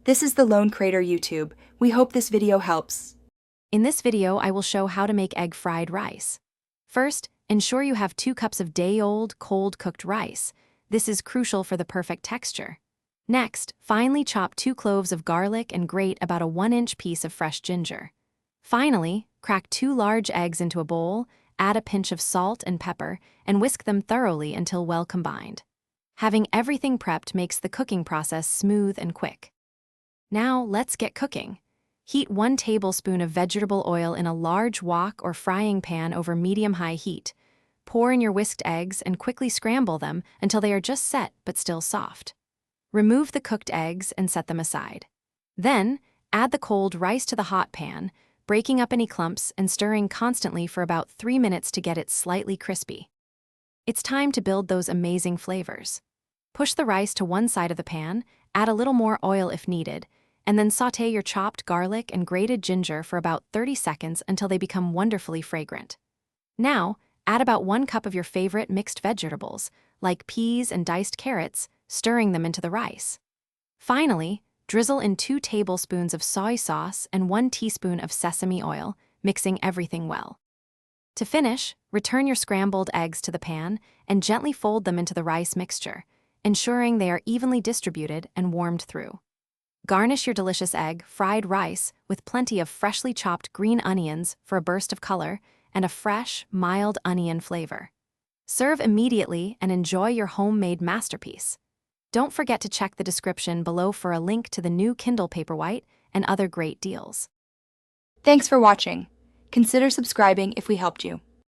This is the Lone Crater YouTube. We hope this video helps. In this video, I will show how to make egg fried rice. First, ensure you have 2 cups of day-old, cold-cooked rice. This is crucial for the perfect texture. Next, finely chop 2 cloves of garlic and grate about a 1-inch piece of fresh ginger. Finally, crack 2 large eggs into a bowl, add a pinch of salt and pepper, and whisk them thoroughly until well combined. Having everything prepped makes the cooking process smooth and quick. Now, let's get cooking. Heat 1 tablespoon of vegetable oil in a large wok or frying pan over medium-high heat. Pour in your whisked eggs and quickly scramble them until they are just set but still soft. Remove the cooked eggs and set them aside. Then, add the cold rice to the hot pan, breaking up any clumps and stirring constantly for about 3 minutes to get it slightly crispy. It's time to build those amazing flavors. Push the rice to one side of the pan, add a little more oil if needed, and then sauté your chopped garlic and grated ginger for about 30 seconds until they become wonderfully fragrant. Now, add about 1 cup of your favorite mixed vegetables, like peas and diced carrots, stirring them into the rice. Finally, drizzle in 2 tablespoons of soy sauce and 1 teaspoon of sesame oil, mixing everything well. To finish, return your scrambled eggs to the pan and gently fold them into the rice mixture, ensuring they are evenly distributed and warmed through. Garnish your delicious fried rice with plenty of freshly chopped green onions for a burst of color and a fresh, mild onion flavor. Serve immediately and enjoy your homemade masterpiece. Don't forget to check the description below for a link to the new Kindle Paperwhite and other great deals. Thanks for watching. Consider subscribing if we helped you.